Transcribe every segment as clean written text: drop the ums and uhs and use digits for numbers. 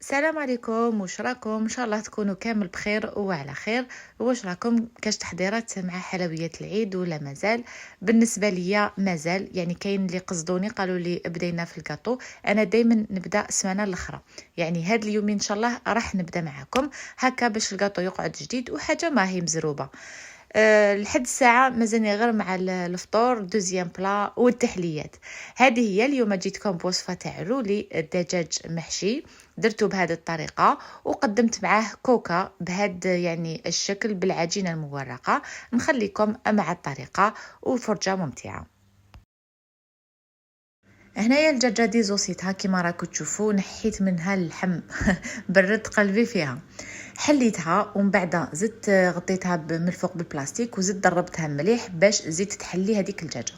السلام عليكم، واش راكم؟ ان شاء الله تكونوا كامل بخير وعلى خير. واش راكم؟ كاش تحضيرات مع حلويات العيد ولا مازال؟ بالنسبه ليا مازال، يعني كاين اللي قصدوني قالوا لي بدينا في الكاطو. انا دائما نبدا السمانه الاخرى، يعني هاد اليومين ان شاء الله راح نبدا معكم هكا باش الكاطو يقعد جديد وحاجه ما هي مزروبه. لحد الساعة مازالني غير مع الفطور دوزيام بلا والتحليات. هذه هي اليوم جيتكم بوصفة تاع رولي الدجاج محشي، درته بهذه الطريقة وقدمت معاه كوكا بهذا يعني الشكل بالعجينة المورقة. نخليكم مع الطريقة وفرجة ممتعة. هنايا الدجاجة دي زوسيتها كيما راكم تشوفوا، نحيت منها اللحم برد قلبي فيها، حليتها ومن بعد زدت غطيتها من الفوق بالبلاستيك وزدت ضربتها مليح باش زيد تحلي هذيك الدجاجه.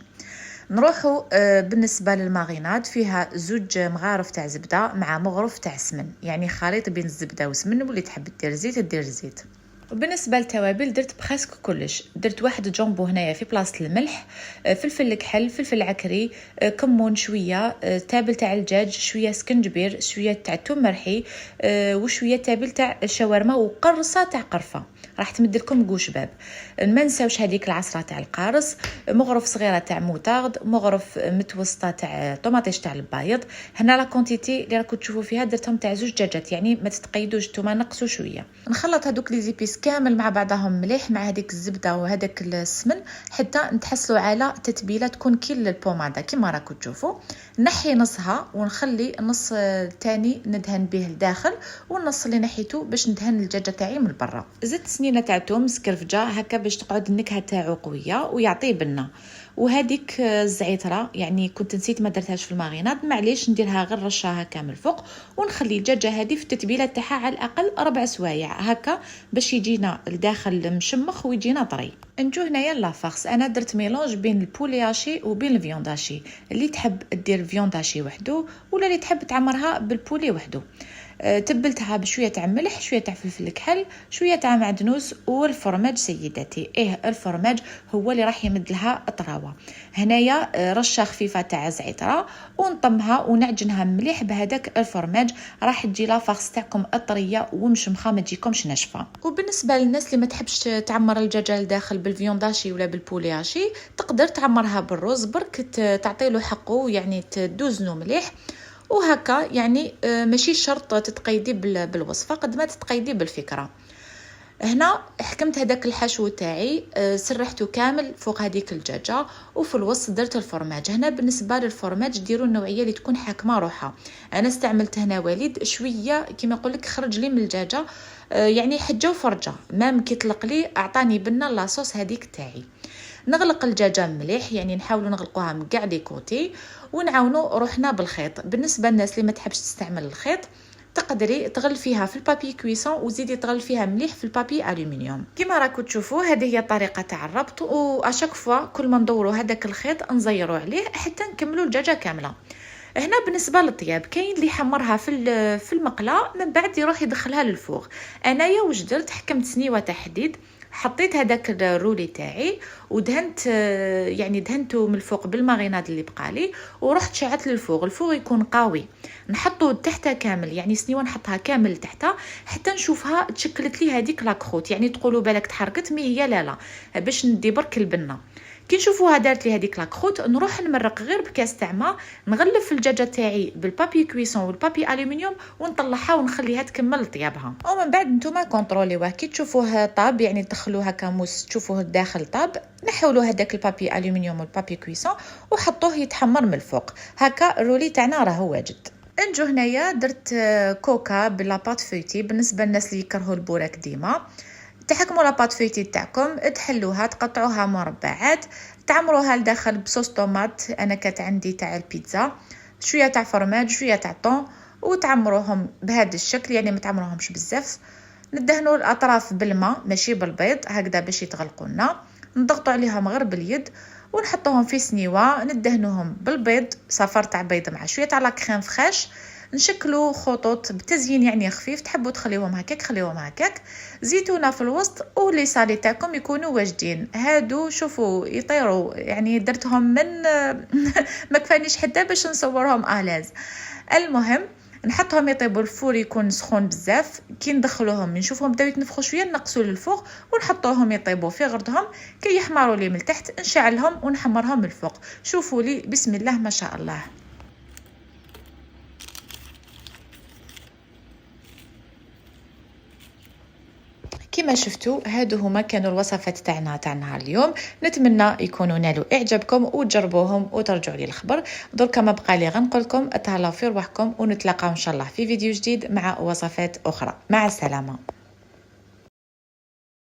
نروحوا بالنسبه للماغيناد، فيها زوج مغارف تاع زبده مع مغرف تاع سمن، يعني خليط بين الزبده والسمن، واللي تحب دير زيت دير زيت. وبالنسبه للتوابل درت بخاسك كلش، درت واحد جامبو هنايا في بلاصه الملح، فلفل الكحل، فلفل عكري، كمون شويه، تابل تاع الدجاج، شويه سكنجبير، شويه تاع توم مرحي، وشويه تابل تاع الشاورما وقرصه تاع قرفه راح تمد لكم قوش باب. ما نساوش هذيك العصره تاع القارص، مغرف صغيره تاع موطارد، مغرف متوسطه تاع طوماطيش تاع البايض. هنا لا كونتيتي اللي راكم تشوفوا فيها درتهم تاع زوج دجاجات، يعني ما تتقيدوش نتوما، نقصوا شويه. نخلط هذوك لي زيبيس كامل مع بعضهم مليح مع هذيك الزبده وهذاك السمن حتى نتحصلوا على تتبيله تكون كي البوماده كيما راكم تشوفوا. نحي نصها ونخلي النص الثاني ندهن به الداخل، والنص اللي نحيته باش ندهن الدجاجه تاعي من برا. زدت سنينه تاع توم سكرفجه هكا باش تقعد النكهه تاعو قويه ويعطي بنه. وهذيك الزعتره يعني كنت نسيت ما درتهاش في الماغيناد، معليش نديرها غير رشاها كامل فوق، ونخلي الدجاجه هذه في التتبيله تاعها على الاقل 4 سوايع هكا باش يجينا الداخل مشمخ ويجينا طري. نجو هنايا لافارس، انا درت ميلونج بين البولياشي وبين الفيونداشي، اللي تحب دير فيونداشي وحده ولا اللي تحب تعمرها بالبولي وحده. تبلتها بشويه تاع ملح، شويه تاع فلفل كحل، شويه تاع معدنوس والفرماج سيداتي. الفرماج هو اللي راح يمد لها طراوه. هنايا رشه خفيفه تاع زعتره ونطمها ونعجنها مليح بهذاك الفرماج، راح تجي لافارس تاعكم الطريه ومشمخه ما تجيكمش ناشفه. وبالنسبه للناس اللي ما تحبش تعمر الدجاجه لداخل بالفيونداشي ولا بالبولياشي، تقدر تعمرها بالرز برك تعطي له حقه، يعني تدوزنه مليح وهكا. يعني ماشي شرط تتقيدي بالوصفه، قد ما تتقيدي بالفكره. هنا حكمت هذاك الحشو تاعي، سرحته كامل فوق هذيك الدجاجه، وفي الوسط درت الفرماج. هنا بالنسبه للفرماج ديروا النوعيه اللي تكون حاكمه روحها. انا استعملت هنا وليد شويه كيما يقول لك خرج لي من الدجاجه، يعني حجه وفرجه مام كي طلق لي اعطاني بنه لاصوص هذيك تاعي. نغلق الدجاجه مليح، يعني نحاولوا نغلقوها من كاع لي كوتي ونعاونوا روحنا بالخيط. بالنسبه للناس اللي ما تحبش تستعمل الخيط، تقدري تغلفيها في البابي كويسون وزيدي تغلفيها مليح في البابي الومنيوم كما راكم تشوفوا. هذه هي الطريقه تاع الربط، واشاك فوا كل ما ندوروا هذاك الخيط نزيروا عليه حتى نكملوا الدجاجه كامله. هنا بالنسبه للطياب، كاين اللي يحمرها في المقله من بعد يروح يدخلها للفوغ. انايا واش درت؟ حكمت سنيوه تاع حديد، حطيت هذاك الرولي تاعي ودهنت، يعني دهنته من الفوق بالماغيناد اللي بقالي، ورحت شعلت للفوغ. الفوغ يكون قوي، نحطه تحته كامل، يعني سنيوه نحطها كامل تحته حتى نشوفها تشكلت لي هذيك لاكروت. يعني تقولوا بالك تحركت، مي هي لا باش ندي برك البنه. كي نشوفوها دارت لي هذيك لاكروت، نروح نمرق غير بكاس تاع ماء، نغلف الدجاجه تاعي بالبابي كويسون والبابي الومنيوم ونطلعها ونخليها تكمل طيابها. ومن بعد نتوما كونتروليوه كي تشوفوه طاب، يعني تدخلوها كموس تشوفوه الداخل طاب، نحولوا هذاك البابي الومنيوم والبابي كويسون وحطوه يتحمر من الفوق هكا. الرولي تاعنا راه واجد. نجو هنايا درت كوكا بلاباط فويتي. بالنسبه للناس اللي يكرهوا البوراك ديما، تحكموا لاباط فويتي تاعكم، تحلوها تقطعوها مربعات، تعمروها لداخل بصوص طوماط. انا كانت عندي تاع البيتزا، شويه تاع فرماج شويه تاع طون، وتعمروهم بهذا الشكل، يعني ما تعمروهمش بزاف. ندهنوا الاطراف بالماء ماشي بالبيض هكذا باش يتغلقوا لنا. نضغطوا عليهم غير باليد ونحطوهم في سنيوه، ندهنوهم بالبيض، صفر تاع بيض مع شويه تاع لا كريم فريش. نشكلوا خطوط بتزيين يعني خفيف، تحبوا تخليوهم هكاك خليوهم هكاك. زيتونه في الوسط، ولي صالي تاعكم يكونوا واجدين. هادو شوفوا يطيروا، يعني درتهم من ما كفانيش حتى باش نصورهم الاز. المهم نحطهم يطيبوا. الفور يكون سخون بزاف، كي ندخلوهم نشوفهم بداو يتنفخوا شويه نقصوا للفوق ونحطوهم يطيبوا في غردهم كي يحمروا لي من التحت، نشعلهم ونحمرهم من الفوق. شوفوا لي بسم الله ما شاء الله. كما شفتوا هادو هما كانوا الوصفات تاعنا اليوم. نتمنى يكونوا نالوا اعجابكم وتجربوهم وترجعوا لي الخبر. درك ما بقى لي غنقول لكم تهلاو في رواحكم، ونتلاقاو ان شاء الله في فيديو جديد مع وصفات اخرى. مع السلامه.